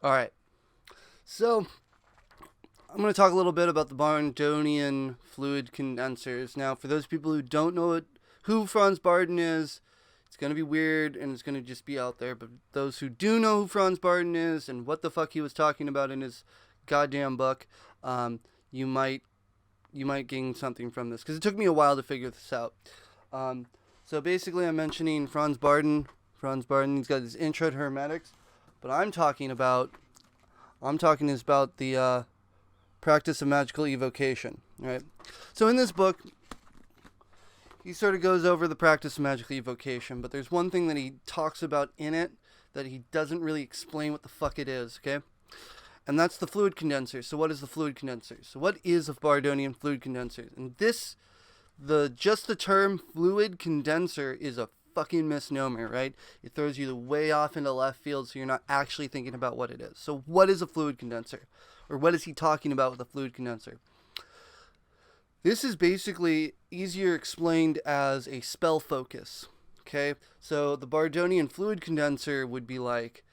All right. So I'm going to talk a little bit about the Bardonian fluid condensers. Now, for those people who don't know who Franz Bardon is, it's going to be weird and it's going to just be out there. But those who do know who Franz Bardon is and what the fuck he was talking about in his goddamn book, you might gain something from this, because it took me a while to figure this out. So basically, I'm mentioning Franz Bardon. Franz Bardon, he's got his Intro to Hermetics, but I'm talking about the practice of magical evocation, right? So in this book, he sort of goes over the practice of magical evocation, but there's one thing that he talks about in it that he doesn't really explain what the fuck it is, okay? And that's the fluid condenser. So what is the fluid condenser? So what is a Bardonian fluid condenser? And just the term fluid condenser is a fucking misnomer, right? It throws you way off into left field, so you're not actually thinking about what it is. So what is a fluid condenser? Or what is he talking about with a fluid condenser? This is basically easier explained as a spell focus, okay? So the Bardonian fluid condenser would be like,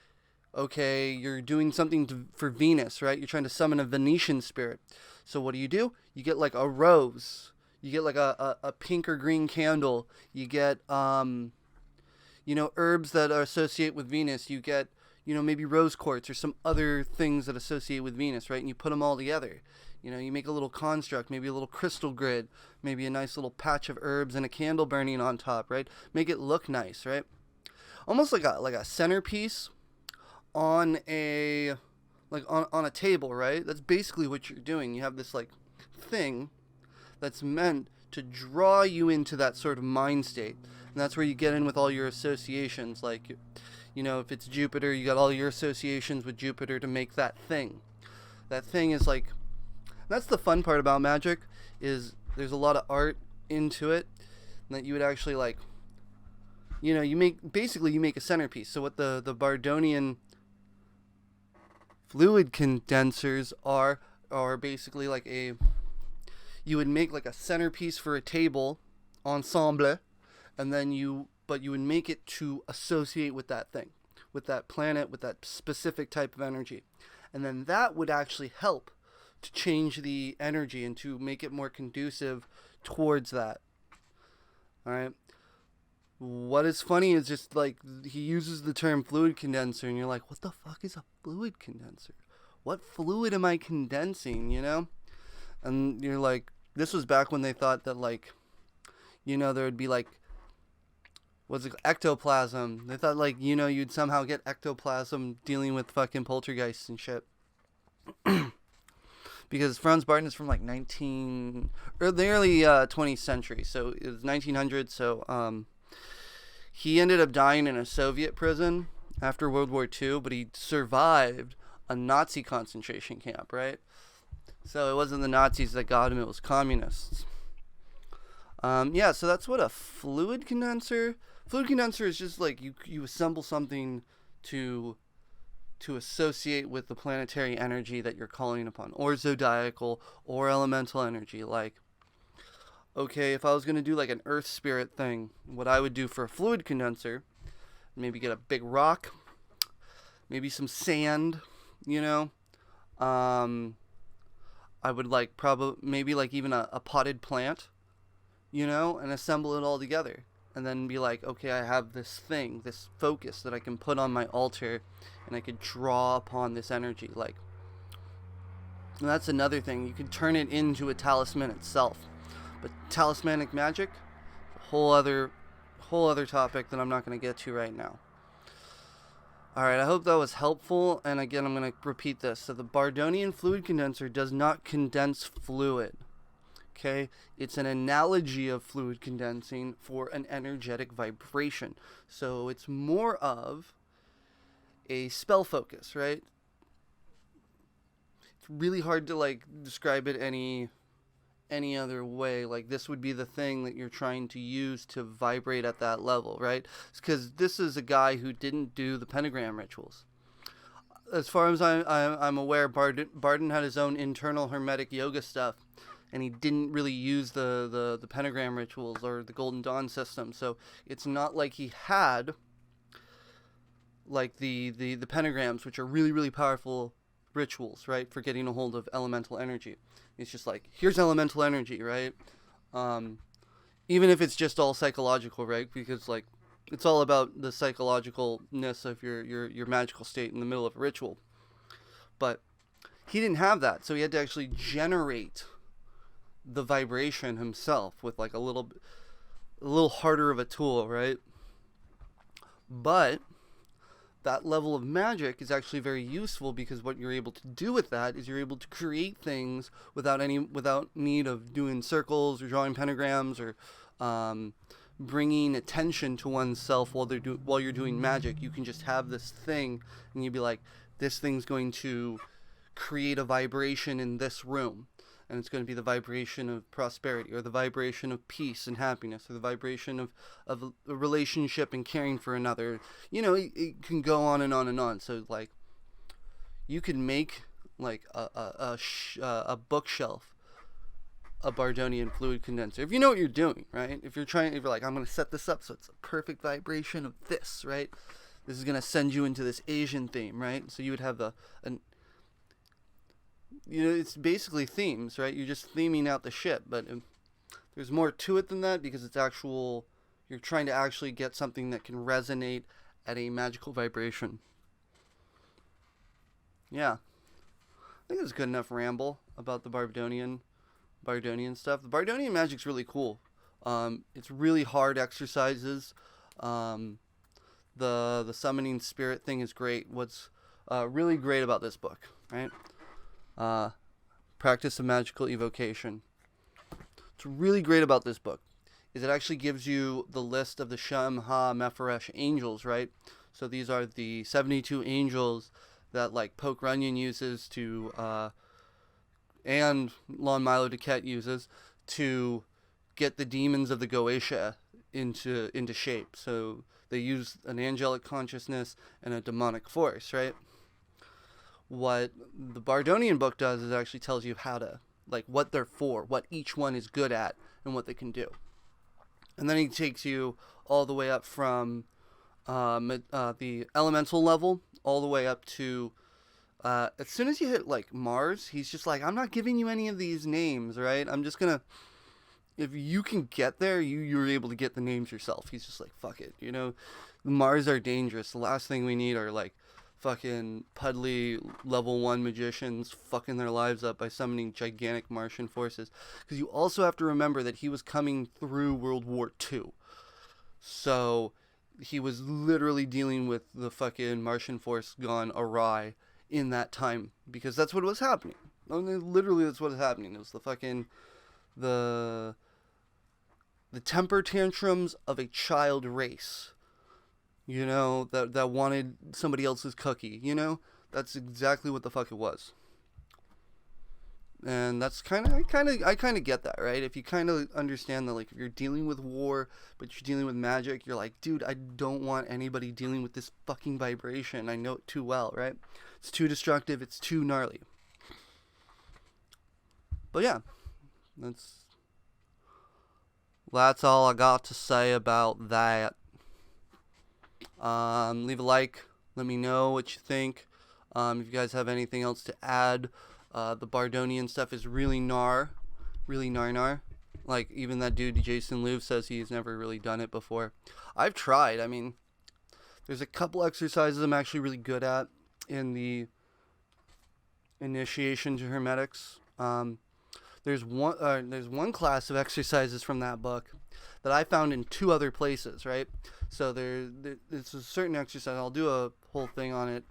okay, you're doing something for Venus, right? You're trying to summon a Venetian spirit. So what do? You get like a rose. You get like a pink or green candle. You get, herbs that are associate with Venus. You get, maybe rose quartz or some other things that associate with Venus, right? And you put them all together. You make a little construct, maybe a little crystal grid, maybe a nice little patch of herbs and a candle burning on top, right? Make it look nice, right? Almost like a centerpiece on a table, right? That's basically what you're doing. You have this like thing that's meant to draw you into that sort of mind state. And that's where you get in with all your associations. Like, if it's Jupiter, you got all your associations with Jupiter to make that thing. That thing is like, that's the fun part about magic, is there's a lot of art into it that you would actually like, you make a centerpiece. So what the Bardonian fluid condensers are basically like you would make like a centerpiece for a table ensemble, and then you would make it to associate with that thing, with that planet, with that specific type of energy. And then that would actually help to change the energy and to make it more conducive towards that. All right. What is funny is just like he uses the term fluid condenser, and you're like, what the fuck is a fluid condenser? What fluid am I condensing, And you're like, this was back when they thought that, like, there would be like, ectoplasm. They thought like, you'd somehow get ectoplasm dealing with fucking poltergeists and shit. Because Franz Bardon is from like the early 20th century, so it was 1900. So he ended up dying in a Soviet prison after World War II, but he survived a Nazi concentration camp, right? So it wasn't the Nazis that got him, it was communists. So that's what a fluid condenser is. Just like you assemble something to associate with the planetary energy that you're calling upon, or zodiacal, or elemental energy. Like, okay, if I was going to do like an earth spirit thing, what I would do for a fluid condenser, maybe get a big rock, maybe some sand, I would like maybe like even a potted plant, and assemble it all together. And then be like, okay, I have this thing, this focus that I can put on my altar, and I could draw upon this energy. Like, and that's another thing. You could turn it into a talisman itself. But talismanic magic, whole other topic that I'm not going to get to right now. All right, I hope that was helpful. And again, I'm going to repeat this. So the Bardonian fluid condenser does not condense fluid. Okay, it's an analogy of fluid condensing for an energetic vibration. So it's more of a spell focus, right? It's really hard to like describe it any other way. Like, this would be the thing that you're trying to use to vibrate at that level, right? Because this is a guy who didn't do the pentagram rituals. As far as I'm aware, Bardon had his own internal hermetic yoga stuff, and he didn't really use the pentagram rituals or the Golden Dawn system. So it's not like he had like the pentagrams, which are really, really powerful rituals, right, for getting a hold of elemental energy. It's just like, here's elemental energy, right? Even if it's just all psychological, right? Because like, it's all about the psychologicalness of your magical state in the middle of a ritual. But he didn't have that, so he had to actually generate the vibration himself with like a little harder of a tool, right? But that level of magic is actually very useful, because what you're able to do with that is you're able to create things without need of doing circles or drawing pentagrams or bringing attention to oneself while you're doing magic. You can just have this thing, and you'd be like, this thing's going to create a vibration in this room, and it's going to be the vibration of prosperity, or the vibration of peace and happiness, or the vibration of a relationship and caring for another. You know, it can go on and on and on. So like, you can make like a bookshelf a Bardonian fluid condenser, if you know what you're doing, right? If you're like, I'm going to set this up so it's a perfect vibration of this, right? This is going to send you into this Asian theme, right? So you would have it's basically themes, right? You're just theming out the shit, but there's more to it than that, because you're trying to actually get something that can resonate at a magical vibration. Yeah. I think it's good enough ramble about the Bardonian stuff. The Bardonian magic's really cool. It's really hard exercises. The summoning spirit thing is great. What's really great about this book, right? Practice of Magical Evocation. What's really great about this book is it actually gives you the list of the Shem, Ha, Mepharesh angels, right? So these are the 72 angels that like Poke Runyon uses and Lon Milo DeQuette uses to get the demons of the Goetia into shape. So they use an angelic consciousness and a demonic force, right? What the Bardonian book does is it actually tells you how to, like, what they're for, what each one is good at, and what they can do. And then he takes you all the way up from the elemental level all the way up to as soon as you hit like Mars, he's just like, I'm not giving you any of these names, right? I'm just gonna, if you can get there, you're able to get the names yourself. He's just like, fuck it, you know, Mars are dangerous. The last thing we need are like fucking puddly level 1 magicians fucking their lives up by summoning gigantic Martian forces. Because you also have to remember that he was coming through World War II. So he was literally dealing with the fucking Martian force gone awry in that time, because that's what was happening. I mean, literally, that's what was happening. It was the fucking the temper tantrums of a child race, you know, that wanted somebody else's cookie, you know. That's exactly what the fuck it was. And that's I kind of get that, right? If you kind of understand that, like, if you're dealing with war, but you're dealing with magic, you're like, dude, I don't want anybody dealing with this fucking vibration. I know it too well, right? It's too destructive. It's too gnarly. But yeah, that's all I got to say about that. Leave a like. Let me know what you think. If you guys have anything else to add. The Bardonian stuff is really nar. Like, even that dude, Jason Louv, says he's never really done it before. I've tried. I mean, there's a couple exercises I'm actually really good at in the Initiation to Hermetics. There's one class of exercises from that book that I found in 2 other places, right? So it's a certain exercise. I'll do a whole thing on it.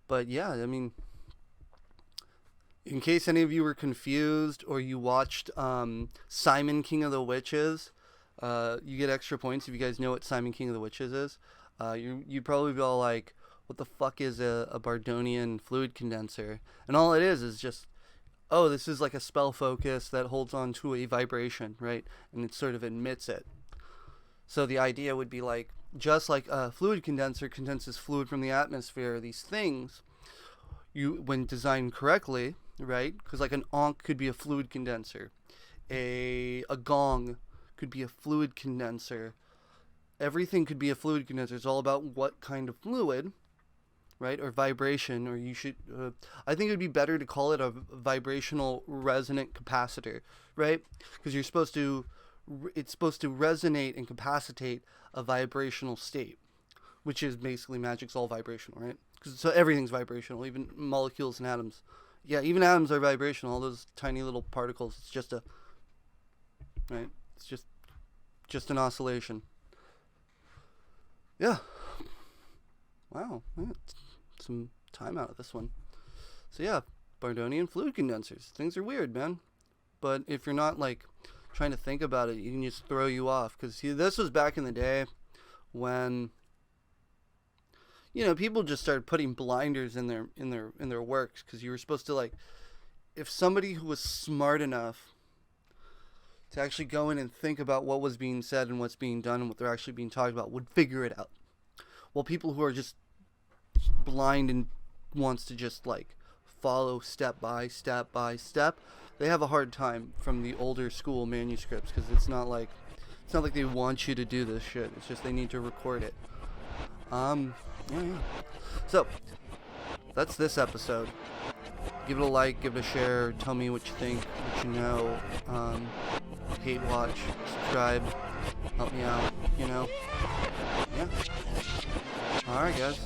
But yeah, I mean, in case any of you were confused or you watched Simon King of the Witches, you get extra points if you guys know what Simon King of the Witches is. You'd probably be all like, what the fuck is a Bardonian fluid condenser? And all it is just, oh, this is like a spell focus that holds on to a vibration, right? And it sort of emits it. So the idea would be like, just like a fluid condenser condenses fluid from the atmosphere, these things, when designed correctly, right? Because like an ankh could be a fluid condenser. A gong could be a fluid condenser. everything could be a fluid condenser. It's all about what kind of fluid, right, or vibration, or you should, I think it would be better to call it a vibrational resonant capacitor, right? Because it's supposed to resonate and capacitate a vibrational state, which is basically magic's all vibrational, right? So everything's vibrational, even molecules and atoms. Yeah, even atoms are vibrational, all those tiny little particles. It's just right? It's just an oscillation. Yeah. Wow. Some time out of this one. So yeah, Bardonian fluid condensers. Things are weird, man. But if you're not like trying to think about it, you can just throw you off. Because this was back in the day when, you know, people just started putting blinders in their works, because you were supposed to, like, if somebody who was smart enough to actually go in and think about what was being said and what's being done and what they're actually being talked about would figure it out. While people who are just blind and wants to just like follow step by step by step, they have a hard time from the older school manuscripts, because it's not like they want you to do this shit. It's just they need to record it. Yeah. So that's this episode. Give it a like, give it a share, tell me what you think, what you know. Hate watch, subscribe, help me out, you know. Yeah. Alright, guys.